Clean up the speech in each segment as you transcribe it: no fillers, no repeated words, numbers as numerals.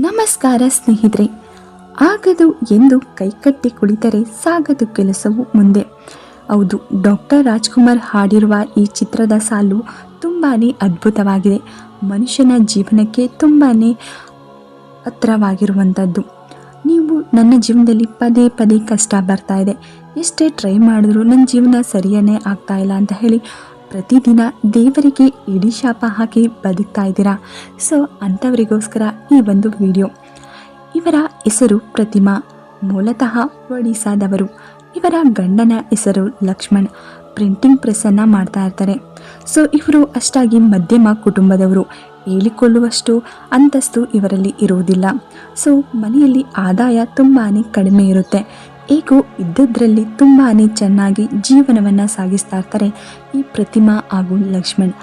ನಮಸ್ಕಾರ ಸ್ನೇಹಿತರೆ. ಆಗದು ಎಂದು ಕೈಕಟ್ಟಿ ಕುಳಿತರೆ ಸಾಗದು ಕೆಲಸವು ಮುಂದೆ. ಹೌದು, ಡಾಕ್ಟರ್ ರಾಜ್ಕುಮಾರ್ ಹಾಡಿರುವ ಈ ಚಿತ್ರದ ಸಾಲು ತುಂಬಾ ಅದ್ಭುತವಾಗಿದೆ. ಮನುಷ್ಯನ ಜೀವನಕ್ಕೆ ತುಂಬಾ ಹತ್ತಿರವಾಗಿರುವಂಥದ್ದು. ನೀವು ನನ್ನ ಜೀವನದಲ್ಲಿ ಪದೇ ಪದೇ ಕಷ್ಟ ಬರ್ತಾ ಇದೆ, ಎಷ್ಟೇ ಟ್ರೈ ಮಾಡಿದ್ರು ನನ್ನ ಜೀವನ ಸರಿಯೇ ಆಗ್ತಾ ಇಲ್ಲ ಅಂತ ಹೇಳಿ ಪ್ರತಿದಿನ ದೇವರಿಗೆ ಇಡೀ ಶಾಪ ಹಾಕಿ ಬದುಕ್ತಾ ಇದ್ದೀರಾ. ಸೊ ಅಂಥವರಿಗೋಸ್ಕರ ಈ ಒಂದು ವಿಡಿಯೋ. ಇವರ ಹೆಸರು ಪ್ರತಿಮಾ, ಮೂಲತಃ ಒಡಿಸ್ಸಾದವರು. ಇವರ ಗಂಡನ ಹೆಸರು ಲಕ್ಷ್ಮಣ್, ಪ್ರಿಂಟಿಂಗ್ ಪ್ರೆಸ್ಸನ್ನು ಮಾಡ್ತಾ ಇರ್ತಾರೆ. ಸೊ ಇವರು ಅಷ್ಟಾಗಿ ಮಧ್ಯಮ ಕುಟುಂಬದವರು, ಹೇಳಿಕೊಳ್ಳುವಷ್ಟು ಅಂತಸ್ತು ಇವರಲ್ಲಿ ಇರುವುದಿಲ್ಲ. ಸೊ ಮನೆಯಲ್ಲಿ ಆದಾಯ ತುಂಬಾ ಕಡಿಮೆ ಇರುತ್ತೆ. ಹೇಗೂ ಇದ್ದದ್ರಲ್ಲಿ ತುಂಬಾ ಚೆನ್ನಾಗಿ ಜೀವನವನ್ನು ಸಾಗಿಸ್ತಾ ಇರ್ತಾರೆ ಈ ಪ್ರತಿಮಾ ಹಾಗೂ ಲಕ್ಷ್ಮಣ್.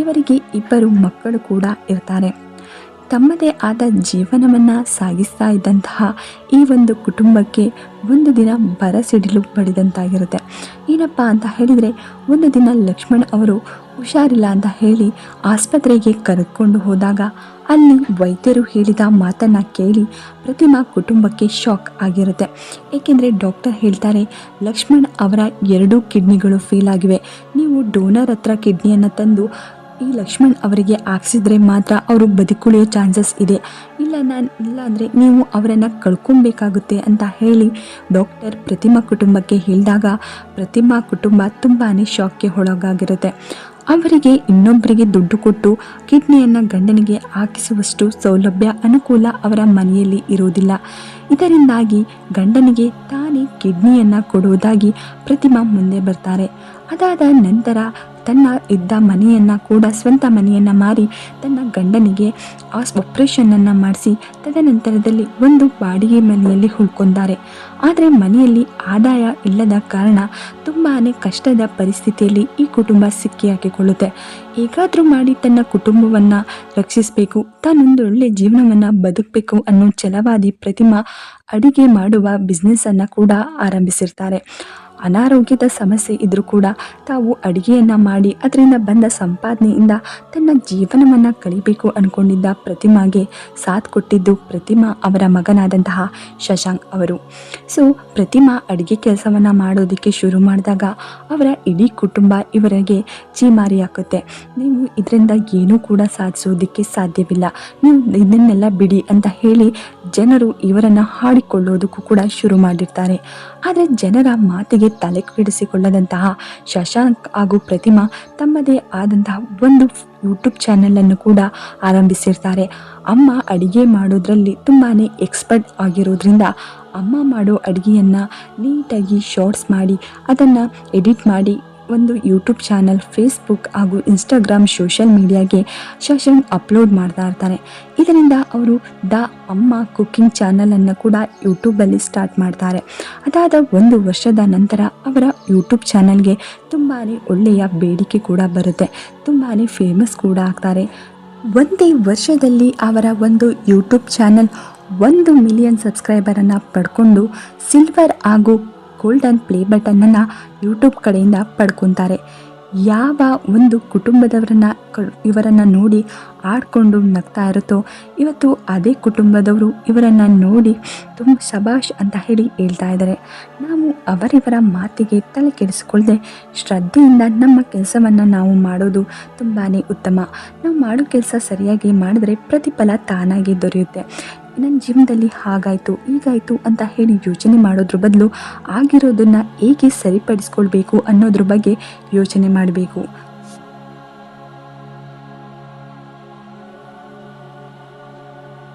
ಇವರಿಗೆ ಇಬ್ಬರು ಮಕ್ಕಳು ಕೂಡ ಇರ್ತಾರೆ. ತಮ್ಮದೇ ಆದ ಜೀವನವನ್ನು ಸಾಗಿಸ್ತಾ ಇದ್ದಂತಹ ಈ ಒಂದು ಕುಟುಂಬಕ್ಕೆ ಒಂದು ದಿನ ಬರಸಿಡಿಲು ಬಡಿದಂತಾಗಿರುತ್ತೆ. ಏನಪ್ಪ ಅಂತ ಹೇಳಿದರೆ, ಒಂದು ದಿನ ಲಕ್ಷ್ಮಣ್ ಅವರು ಹುಷಾರಿಲ್ಲ ಅಂತ ಹೇಳಿ ಆಸ್ಪತ್ರೆಗೆ ಕರೆದುಕೊಂಡು ಹೋದಾಗ ಅಲ್ಲಿ ವೈದ್ಯರು ಹೇಳಿದ ಮಾತನ್ನು ಕೇಳಿ ಪ್ರತಿಮಾ ಕುಟುಂಬಕ್ಕೆ ಶಾಕ್ ಆಗಿರುತ್ತೆ. ಏಕೆಂದರೆ ಡಾಕ್ಟರ್ ಹೇಳ್ತಾರೆ, ಲಕ್ಷ್ಮಣ್ ಅವರ 2 ಕಿಡ್ನಿಗಳು ಫೇಲ್ ಆಗಿವೆ. ನೀವು ಡೋನರ್ ಹತ್ರ ಕಿಡ್ನಿಯನ್ನು ತಂದು ಈ ಲಕ್ಷ್ಮಣ್ ಅವರಿಗೆ ಹಾಕ್ಸಿದ್ರೆ ಮಾತ್ರ ಅವರು ಬದುಕುಳಿಯೋ ಚಾನ್ಸಸ್ ಇದೆ, ಇಲ್ಲ ಅಂದರೆ ನೀವು ಅವರನ್ನು ಕಳ್ಕೊಬೇಕಾಗುತ್ತೆ ಅಂತ ಹೇಳಿ ಡಾಕ್ಟರ್ ಪ್ರತಿಮಾ ಕುಟುಂಬಕ್ಕೆ ಹೇಳಿದಾಗ ಪ್ರತಿಮಾ ಕುಟುಂಬ ತುಂಬಾ ಶಾಕ್ಗೆ ಒಳಗಾಗಿರುತ್ತೆ. ಅವರಿಗೆ ಇನ್ನೊಬ್ಬರಿಗೆ ದುಡ್ಡು ಕೊಟ್ಟು ಕಿಡ್ನಿಯನ್ನು ಗಂಡನಿಗೆ ಹಾಕಿಸುವಷ್ಟು ಸೌಲಭ್ಯ ಅನುಕೂಲ ಅವರ ಮನೆಯಲ್ಲಿ ಇರುವುದಿಲ್ಲ. ಇದರಿಂದಾಗಿ ಗಂಡನಿಗೆ ತಾನೇ ಕಿಡ್ನಿಯನ್ನು ಕೊಡುವುದಾಗಿ ಪ್ರತಿಮಾ ಮುಂದೆ ಬರ್ತಾರೆ. ಅದಾದ ನಂತರ ತನ್ನ ಇದ್ದ ಮನೆಯನ್ನು ಕೂಡ ಸ್ವಂತ ಮನೆಯನ್ನು ಮಾರಿ ತನ್ನ ಗಂಡನಿಗೆ ಆಪರೇಷನನ್ನು ಮಾಡಿಸಿ ತದನಂತರದಲ್ಲಿ ಒಂದು ಬಾಡಿಗೆ ಮನೆಯಲ್ಲಿ ಉಳ್ಕೊಂತಾರೆ. ಆದರೆ ಮನೆಯಲ್ಲಿ ಆದಾಯ ಇಲ್ಲದ ಕಾರಣ ತುಂಬಾ ಕಷ್ಟದ ಪರಿಸ್ಥಿತಿಯಲ್ಲಿ ಈ ಕುಟುಂಬ ಸಿಕ್ಕಿ ಹಾಕಿಕೊಳ್ಳುತ್ತೆ. ಹೇಗಾದರೂ ಮಾಡಿ ತನ್ನ ಕುಟುಂಬವನ್ನು ರಕ್ಷಿಸಬೇಕು, ತಾನೊಂದು ಒಳ್ಳೆ ಜೀವನವನ್ನು ಬದುಕಬೇಕು ಅನ್ನೋ ಛಲವಾದಿ ಪ್ರತಿಮಾ ಅಡಿಗೆ ಮಾಡುವ ಬಿಸ್ನೆಸ್ಸನ್ನು ಕೂಡ ಆರಂಭಿಸಿರ್ತಾರೆ. ಅನಾರೋಗ್ಯದ ಸಮಸ್ಯೆ ಇದ್ದರೂ ಕೂಡ ತಾವು ಅಡುಗೆಯನ್ನು ಮಾಡಿ ಅದರಿಂದ ಬಂದ ಸಂಪಾದನೆಯಿಂದ ತನ್ನ ಜೀವನವನ್ನು ಕಳಿಬೇಕು ಅಂದ್ಕೊಂಡಿದ್ದ ಪ್ರತಿಮಾಗೆ ಸಾಥ್ ಕೊಟ್ಟಿದ್ದು ಪ್ರತಿಮಾ ಅವರ ಮಗನಾದಂತಹ ಶಶಾಂಕ್ ಅವರು. ಸೊ ಪ್ರತಿಮಾ ಅಡುಗೆ ಕೆಲಸವನ್ನು ಮಾಡೋದಕ್ಕೆ ಶುರು ಮಾಡಿದಾಗ ಅವರ ಇಡೀ ಕುಟುಂಬ ಇವರಿಗೆ ಚೀಮಾರಿ ಹಾಕುತ್ತೆ. ನೀವು ಇದರಿಂದ ಏನೂ ಕೂಡ ಸಾಧಿಸೋದಕ್ಕೆ ಸಾಧ್ಯವಿಲ್ಲ, ನೀವು ಇದನ್ನೆಲ್ಲ ಬಿಡಿ ಅಂತ ಹೇಳಿ ಜನರು ಇವರನ್ನು ಹಾಡಿಕೊಳ್ಳೋದಕ್ಕೂ ಕೂಡ ಶುರು ಮಾಡಿರ್ತಾರೆ. ಆದರೆ ಜನರ ಮಾತಿಗೆ ತಲೆ ಕೆಡಿಸಿಕೊಳ್ಳದಂತಹ ಶಶಾಂಕ್ ಹಾಗೂ ಪ್ರತಿಮಾ ತಮ್ಮದೇ ಆದಂತಹ ಒಂದು ಯೂಟ್ಯೂಬ್ ಚಾನಲನ್ನು ಕೂಡ ಆರಂಭಿಸಿರ್ತಾರೆ. ಅಮ್ಮ ಅಡುಗೆ ಮಾಡೋದ್ರಲ್ಲಿ ತುಂಬಾ ಎಕ್ಸ್ಪರ್ಟ್ ಆಗಿರೋದ್ರಿಂದ ಅಮ್ಮ ಮಾಡೋ ಅಡುಗೆಯನ್ನು ನೀಟಾಗಿ ಶಾರ್ಟ್ಸ್ ಮಾಡಿ ಅದನ್ನು ಎಡಿಟ್ ಮಾಡಿ ಒಂದು ಯೂಟ್ಯೂಬ್ ಚಾನಲ್, ಫೇಸ್ಬುಕ್ ಹಾಗೂ ಇನ್ಸ್ಟಾಗ್ರಾಮ್ ಸೋಷಿಯಲ್ ಮೀಡಿಯಾಗೆ ಶಶಾಂಕ್ ಅಪ್ಲೋಡ್ ಮಾಡ್ತಾ ಇರ್ತಾರೆ. ಇದರಿಂದ ಅವರು ದ ಅಮ್ಮ ಕುಕ್ಕಿಂಗ್ ಚಾನಲನ್ನು ಕೂಡ ಯೂಟ್ಯೂಬಲ್ಲಿ ಸ್ಟಾರ್ಟ್ ಮಾಡ್ತಾರೆ. ಅದಾದ 1 ವರ್ಷದ ನಂತರ ಅವರ ಯೂಟ್ಯೂಬ್ ಚಾನಲ್ಗೆ ತುಂಬಾ ಒಳ್ಳೆಯ ಬೇಡಿಕೆ ಕೂಡ ಬರುತ್ತೆ, ತುಂಬಾ ಫೇಮಸ್ ಕೂಡ ಆಗ್ತಾರೆ. ಒಂದೇ ವರ್ಷದಲ್ಲಿ ಅವರ ಒಂದು ಯೂಟ್ಯೂಬ್ ಚಾನಲ್ 1 ಮಿಲಿಯನ್ ಸಬ್ಸ್ಕ್ರೈಬರನ್ನು ಪಡ್ಕೊಂಡು ಸಿಲ್ವರ್ ಹಾಗೂ ಗೋಲ್ಡನ್ ಪ್ಲೇ ಬಟನನ್ನು ಯೂಟ್ಯೂಬ್ ಕಡೆಯಿಂದ ಪಡ್ಕೊತಾರೆ. ಯಾವ ಒಂದು ಕುಟುಂಬದವರನ್ನು ಇವರನ್ನು ನೋಡಿ ಆಡ್ಕೊಂಡು ನಗ್ತಾ ಇರುತ್ತೋ, ಇವತ್ತು ಅದೇ ಕುಟುಂಬದವರು ಇವರನ್ನು ನೋಡಿ ತುಂಬ ಶಬಾಷ್ ಅಂತ ಹೇಳಿ ಹೇಳ್ತಾ ಇದ್ದಾರೆ. ನಾವು ಅವರಿವರ ಮಾತಿಗೆ ತಲೆ ಕೆಡಿಸಿಕೊಳ್ಳದೆ ಶ್ರದ್ಧೆಯಿಂದ ನಮ್ಮ ಕೆಲಸವನ್ನು ನಾವು ಮಾಡೋದು ತುಂಬಾ ಉತ್ತಮ. ನಾವು ಮಾಡೋ ಕೆಲಸ ಸರಿಯಾಗಿ ಮಾಡಿದ್ರೆ ಪ್ರತಿಫಲ ತಾನಾಗಿ ದೊರೆಯುತ್ತೆ. ನನ್ನ ಜೀವನದಲ್ಲಿ ಹಾಗಾಯಿತು ಹೀಗಾಯಿತು ಅಂತ ಹೇಳಿ ಯೋಚನೆ ಮಾಡೋದ್ರ ಬದಲು ಆಗಿರೋದನ್ನು ಹೇಗೆ ಸರಿಪಡಿಸ್ಕೊಳ್ಬೇಕು ಅನ್ನೋದ್ರ ಬಗ್ಗೆ ಯೋಚನೆ ಮಾಡಬೇಕು.